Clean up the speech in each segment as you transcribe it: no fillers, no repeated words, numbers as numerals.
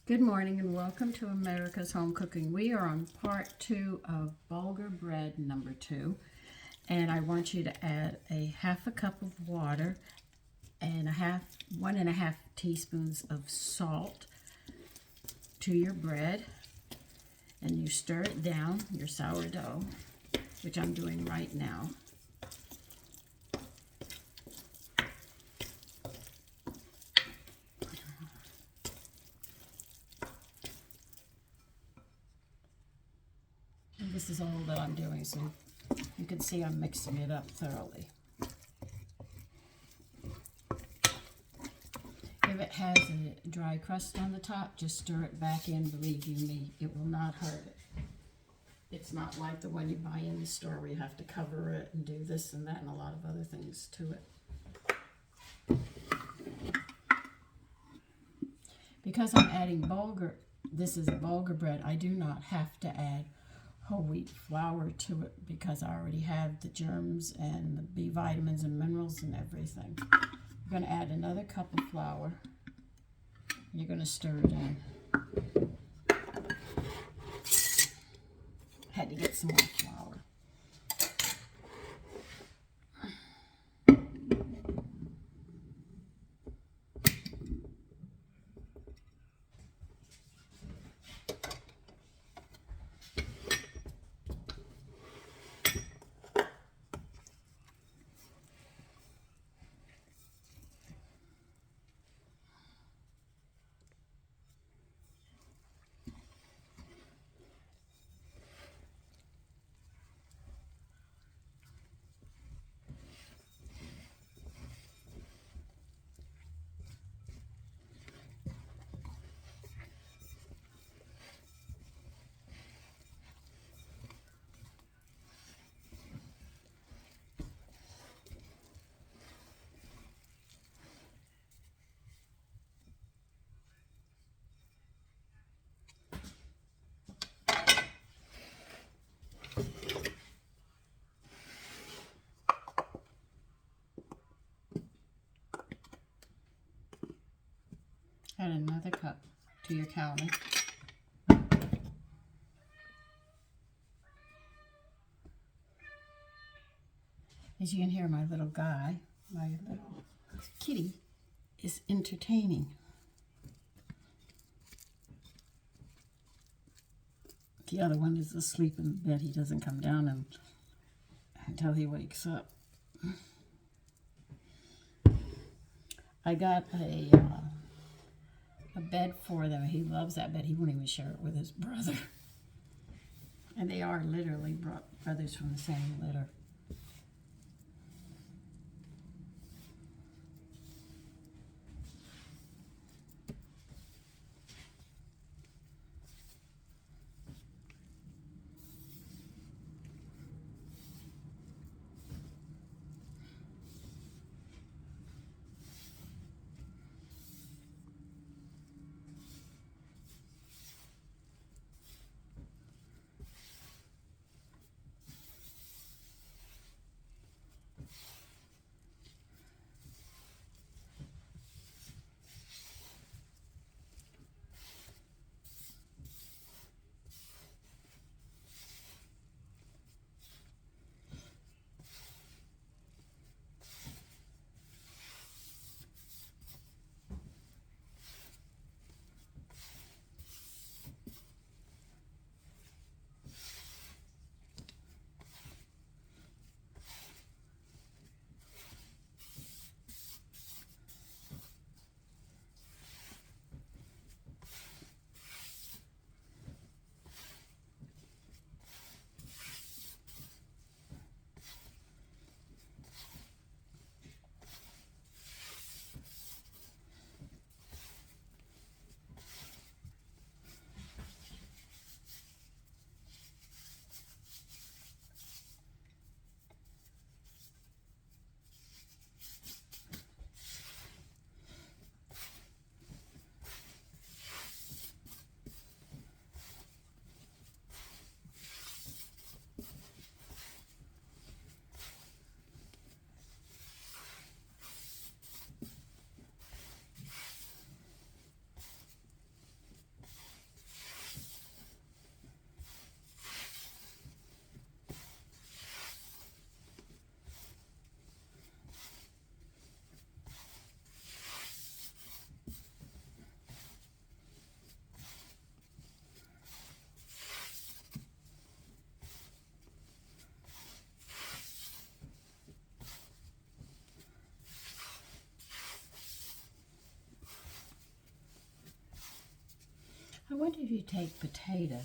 Good morning and welcome to America's Home Cooking. We are on part 2 of Bulgar Bread number 2, and I want you to add a half a cup of water and 1.5 teaspoons of salt to your bread, and you stir it down, your sourdough, which I'm doing right now. This is all that I'm doing, so you can see I'm mixing it up thoroughly. If it has a dry crust on the top, just stir it back in. Believe you me, it will not hurt it. It's not like the one you buy in the store where you have to cover it and do this and that and a lot of other things to it. Because I'm adding Bulgar, this is Bulgar bread, I do not have to add whole wheat flour to it because I already have the germs and the B vitamins and minerals and everything. You're going to add another cup of flour. You're going to stir it in. Had to get some more flour. Add another cup to your counter. As you can hear, my little guy, my little kitty, is entertaining. The other one is asleep in bed. He doesn't come down until he wakes up. I got a bed for them. He loves that bed. He won't even share it with his brother. And they are literally brothers from the same litter. I wonder if you take potatoes,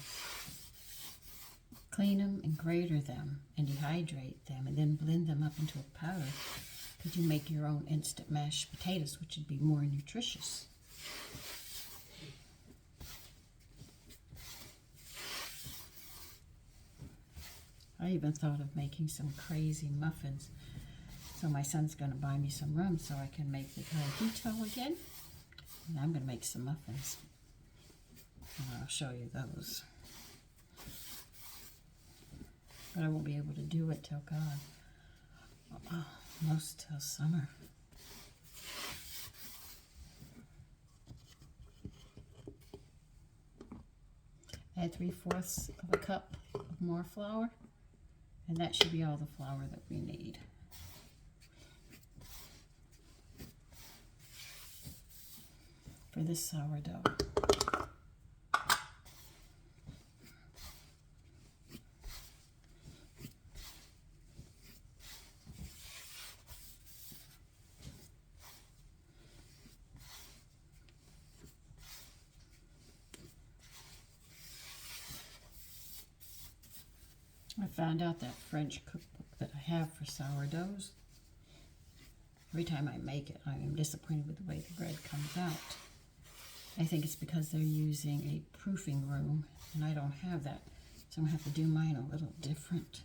clean them and grater them and dehydrate them and then blend them up into a powder. Could you make your own instant mashed potatoes, which would be more nutritious? I even thought of making some crazy muffins. So my son's going to buy me some rum so I can make the cajito again. And I'm going to make some muffins. And I'll show you those. But I won't be able to do it till most till summer. Add 3/4 of a cup of more flour. And that should be all the flour that we need. For this sourdough. I found out that French cookbook that I have for sourdoughs. Every time I make it, I am disappointed with the way the bread comes out. I think it's because they're using a proofing room, and I don't have that, so I'm going to have to do mine a little different.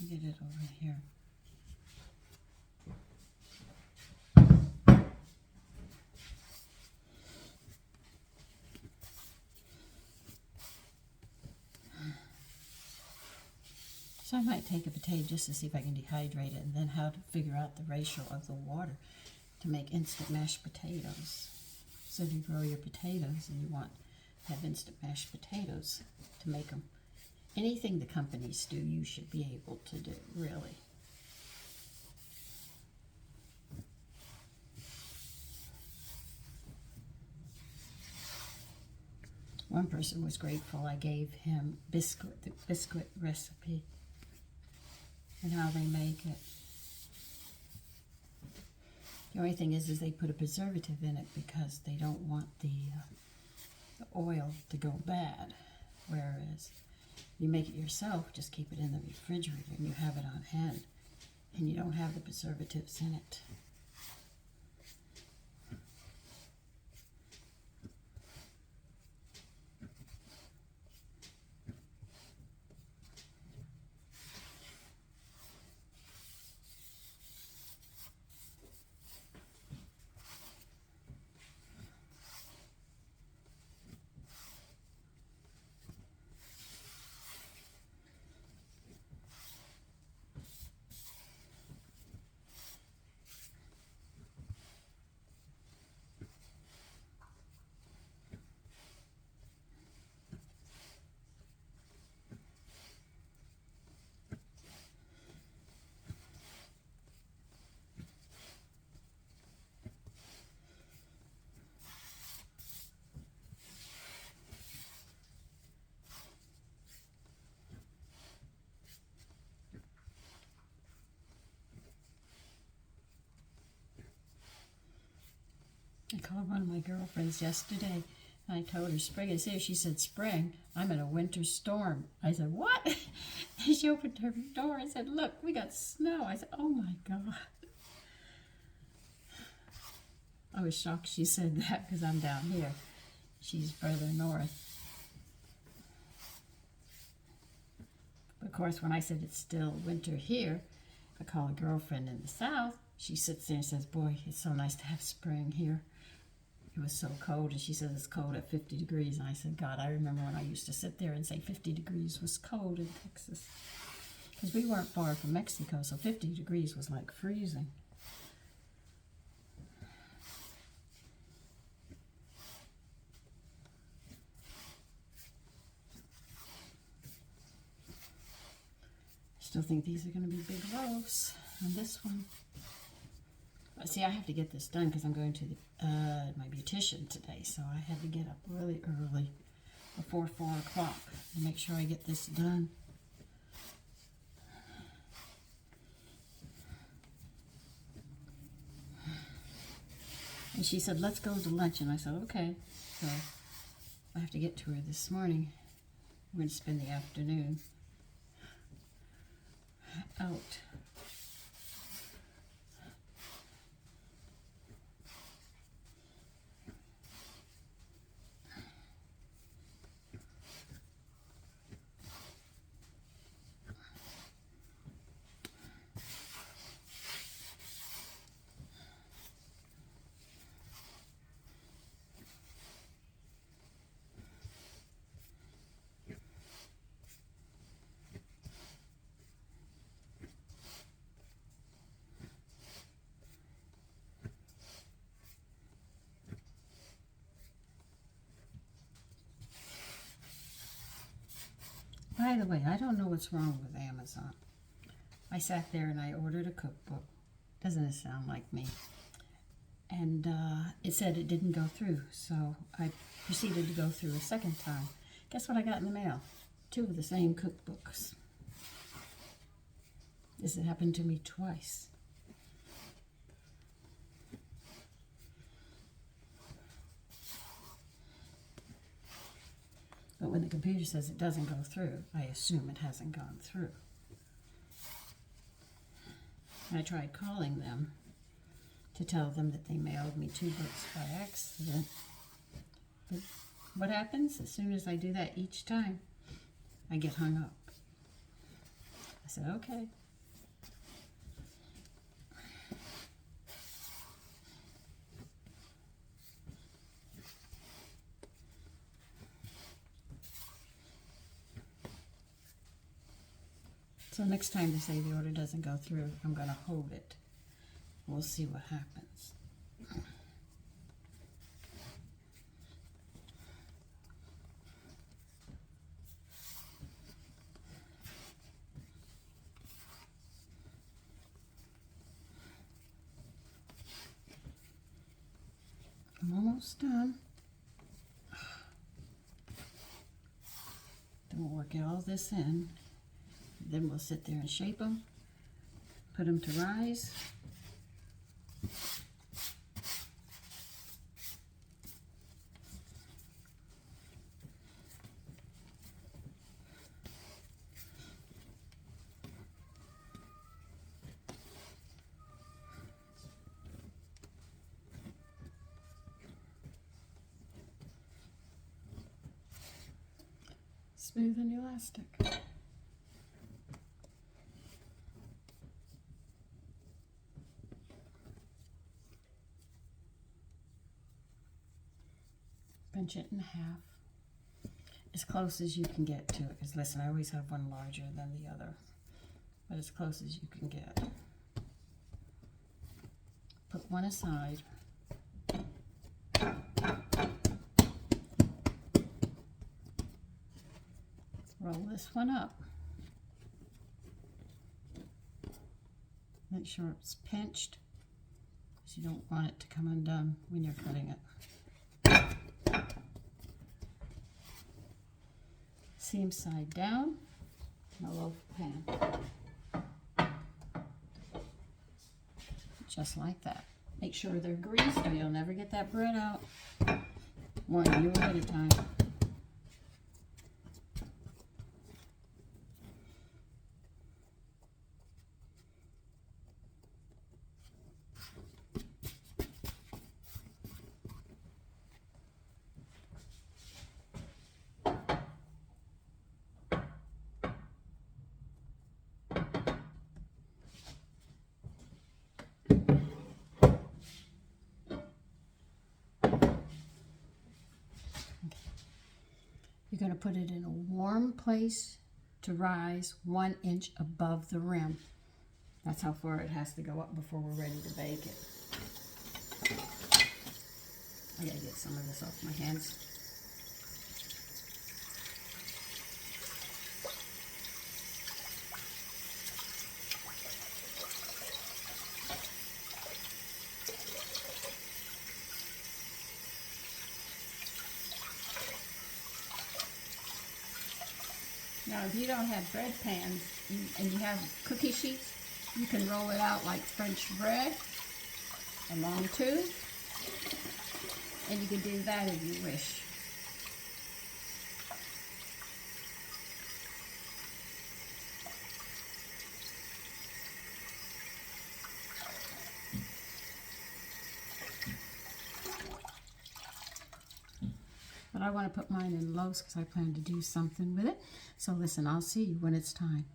Get it over here. So I might take a potato just to see if I can dehydrate it, and then how to figure out the ratio of the water to make instant mashed potatoes. So if you grow your potatoes and you want to have instant mashed potatoes to make them, anything the companies do, you should be able to do, really. One person was grateful I gave him the biscuit recipe and how they make it. The only thing is they put a preservative in it because they don't want the oil to go bad. Whereas you make it yourself, just keep it in the refrigerator and you have it on hand and you don't have the preservatives in it. I called one of my girlfriends yesterday, and I told her spring is here. She said, spring? I'm in a winter storm. I said, what? And she opened her door and said, look, we got snow. I said, oh my God. I was shocked she said that because I'm down here. She's further north. But of course, when I said it's still winter here, I call a girlfriend in the south. She sits there and says, boy, it's so nice to have spring here. It was so cold, and she says it's cold at 50 degrees. And I said, God, I remember when I used to sit there and say 50 degrees was cold in Texas. Because we weren't far from Mexico, so 50 degrees was like freezing. Still think these are going to be big loaves. And this one, But see, I have to get this done because I'm going to my beautician today, so I had to get up really early before 4 o'clock to make sure I get this done. And she said, let's go to lunch, and I said, okay. So I have to get to her this morning. We're going to spend the afternoon out. By the way, I don't know what's wrong with Amazon. I sat there and I ordered a cookbook. Doesn't it sound like me? And it said it didn't go through, so I proceeded to go through a second time. Guess what I got in the mail? 2 of the same cookbooks. This had happened to me twice. But when the computer says it doesn't go through, I assume it hasn't gone through. I tried calling them to tell them that they mailed me 2 books by accident. But what happens? As soon as I do that each time, I get hung up. I said, okay. So next time they say the order doesn't go through, I'm going to hold it. We'll see what happens. I'm almost done. Then we'll work all this in. Then we'll sit there and shape them, put them to rise. Smooth and elastic. Pinch it in half, as close as you can get to it, because listen, I always have one larger than the other, but as close as you can get. Put one aside. Roll this one up. Make sure it's pinched, because you don't want it to come undone when you're cutting it. Seam side down, my loaf pan. Just like that. Make sure they're greased or you'll never get that bread out. Warn you ahead of time. You're going to put it in a warm place to rise 1 inch above the rim. That's how far it has to go up before we're ready to bake it. I gotta get some of this off my hands. Now, if you don't have bread pans and you have cookie sheets, you can roll it out like French bread, a long tube, and you can do that if you wish. But I want to put mine in loaves because I plan to do something with it. So listen, I'll see you when it's time.